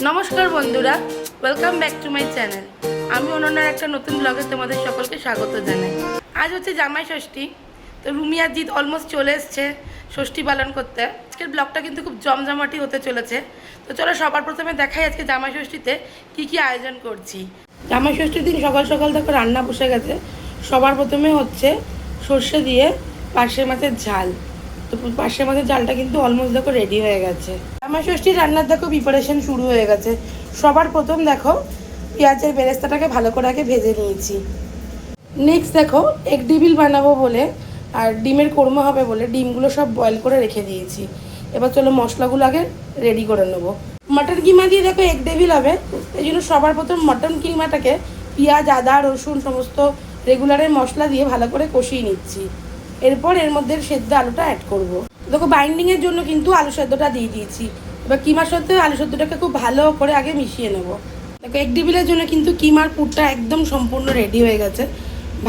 নমস্কার বন্ধুরা, welcome back to my channel. আমি অনন্যার একটা নতুন ব্লগে তোমাদের সকলকে স্বাগত জানাই। আজ হচ্ছে জামাই ষষ্ঠী, তো রুমি আর জিৎ অলমোস্ট চলে এসছে ষষ্ঠী পালন করতে। আজকের ব্লগটা কিন্তু খুব জমজমাটি হতে চলেছে। তো চলো সবার প্রথমে দেখাই আজকে জামাই ষষ্ঠীতে কী কী আয়োজন করছি। জামাই ষষ্ঠীর দিন সকাল সকাল দেখো রান্না বসে গেছে। সবার প্রথমে হচ্ছে সর্ষে দিয়ে পার্শে মাছের ঝাল। তো পার্শে মাছের ঝালটা কিন্তু অলমোস্ট দেখো রেডি হয়ে গেছে। জামাই ষষ্ঠীর রান্নার দেখো প্রিপারেশন শুরু হয়ে গেছে। সবার প্রথম দেখো পেঁয়াজের বেরেস্তাটাকে ভালো করে আগে ভেজে নিয়েছি। নেক্সট দেখো এগ ডিবিল বানাবো বলে আর ডিমের কোরমা হবে বলে ডিমগুলো সব বয়েল করে রেখে দিয়েছি। এবার চলো মশলাগুলো আগে রেডি করে নেবো। মাটন কিমা দিয়ে দেখো এগ ডেভিল হবে, এই জন্য সবার প্রথম মাটন কিমাটাকে পেঁয়াজ আদা রসুন সমস্ত রেগুলারের মশলা দিয়ে ভালো করে কষিয়ে নিচ্ছি। এরপর এর মধ্যে সেদ্ধ আলুটা অ্যাড করব। দেখো বাইন্ডিংয়ের জন্য কিন্তু আলু সেদ্ধটা দিয়ে দিয়েছি। এবার কিমার সাথে আলু সেদ্ধটাকে খুব ভালো করে আগে মিশিয়ে নেব। দেখো এগ ডিবিলের জন্য কিন্তু কিমার পুরটা একদম সম্পূর্ণ রেডি হয়ে গেছে।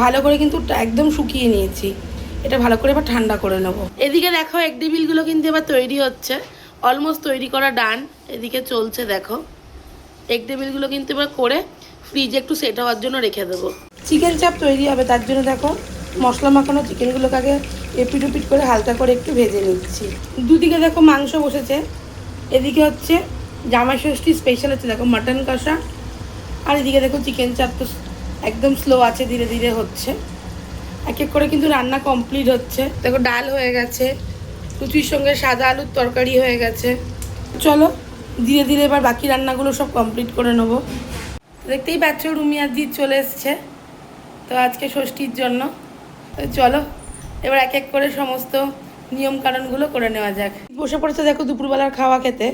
ভালো করে কিন্তু একদম শুকিয়ে নিয়েছি। এটা ভালো করে এবার ঠান্ডা করে নেব। এদিকে দেখো এগ ডিবিলগুলো কিন্তু এবার তৈরি হচ্ছে, অলমোস্ট তৈরি করা ডান। এদিকে চলছে দেখো এগ ডিবিলগুলো কিন্তু এবার করে ফ্রিজে একটু সেট হওয়ার জন্য রেখে দেবো। চিকেন চাপ তৈরি হবে, তার জন্য দেখো মশলা মাখানো চিকেনগুলোকে আগে এপিট ওপিট করে হালকা করে একটু ভেজে নিচ্ছি। দুদিকে দেখো মাংস বসেছে। এদিকে হচ্ছে জামাই ষষ্ঠী স্পেশাল হচ্ছে দেখো মাটন কষা, আর এদিকে দেখো চিকেন চাপ তো একদম স্লো আছে, ধীরে ধীরে হচ্ছে। এক এক করে কিন্তু রান্না কমপ্লিট হচ্ছে। দেখো ডাল হয়ে গেছে, লুচির সঙ্গে সাদা আলুর তরকারি হয়ে গেছে। চলো ধীরে ধীরে এবার বাকি রান্নাগুলো সব কমপ্লিট করে নেবো। দেখতেই পাচ্ছ রুমি আর জিৎ চলে এসছে তো আজকে ষষ্ঠীর জন্য। তো চলো এবার এক এক করে সমস্ত নিয়মকানুনগুলো করে নেওয়া যাক। বসে পড়েছে দেখো দুপুরবেলার খাওয়া খেতে।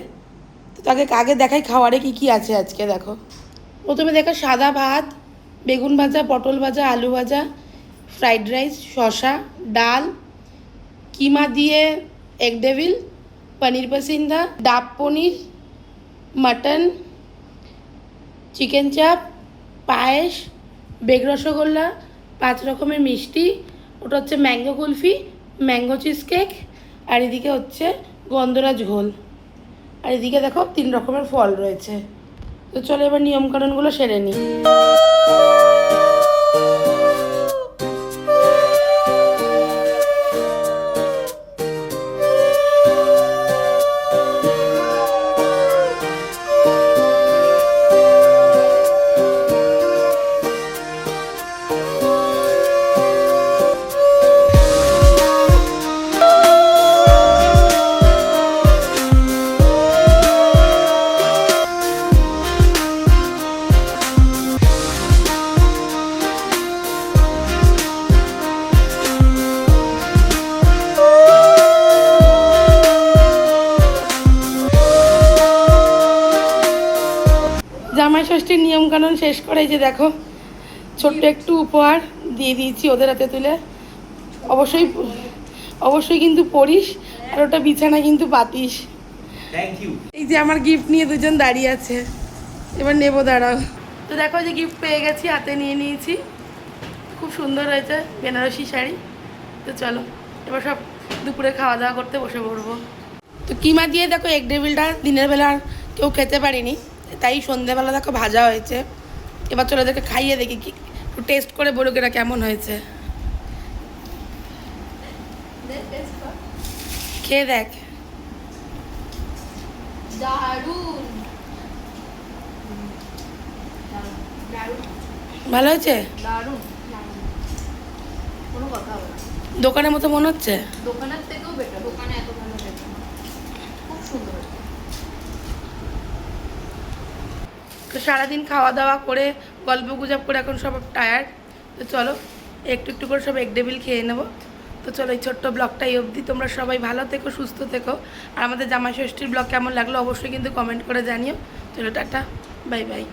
তো তাকে আগে দেখাই খাওয়ারে কি কি আছে আজকে। দেখো প্রথমে দেখো সাদা ভাত, বেগুন ভাজা, পটল ভাজা, আলু ভাজা, ফ্রাইড রাইস, শসা, ডাল, কিমা দিয়ে এগ ডেভিল, পনির পাসিন্দা, ডাব পনির, মাটন, চিকেন চাপ, পায়েস, বেগ রসগোল্লা, 5 রকমের মিষ্টি, ওটা হচ্ছে mango kulfi, mango cheese cake, আর এদিকে হচ্ছে গন্ধরাজ ঘোল, আর এদিকে দেখো 3 রকমের ফল রয়েছে। তো চলো এবার নিয়মকানুনগুলো সেরে নিই। জামাই ষষ্ঠীর নিয়মকানুন শেষ করে যে দেখো ছোট্ট একটু উপহার দিয়ে দিয়েছি ওদের হাতে তুলে। অবশ্যই অবশ্যই কিন্তু পড়িস, আর ওটা বিছানা কিন্তু পাতিস। এই যে আমার গিফট নিয়ে দুজন দাঁড়িয়ে আছে, এবার নেবো, দাঁড়াও। তো দেখো যে গিফট পেয়ে গেছি, হাতে নিয়ে নিয়েছি। খুব সুন্দর হয়েছে বেনারসি শাড়ি। তো চলো এবার সব দুপুরে খাওয়া দাওয়া করতে বসে পড়বো। তো কিমা দিয়ে দেখো এগ ডেভিলটা দিনের বেলা আর কেউ খেতে পারিনি, তাই সন্ধ্যেবেলা দেখো ভাজা হয়েছে। এবার চলো এদেরকে খাইয়ে দেখি, কি একটু টেস্ট করে বলুক এটা কেমন হয়েছে। খেয়ে দেখ। ভালো হয়েছে? দোকানের মতো মনে হচ্ছে? দোকানের থেকেও বেটার। দোকানে এত ভালো হয়েছে, খুব সুন্দর। তো সারাদিন খাওয়া দাওয়া করে গল্প গুজব করে এখন সব টায়ার্ড। তো চলো একটু একটু করে সব এগ ডেভিল খেয়ে নেবো। তো চলো এই ছোট্ট ব্লগটা এই অবধি। তোমরা সবাই ভালো থেকো, সুস্থ থেকো। আর আমাদের জামাই ষষ্ঠীর ব্লগ কেমন লাগলো অবশ্যই কিন্তু কমেন্ট করে জানিও। চলো টাটা, বাই বাই।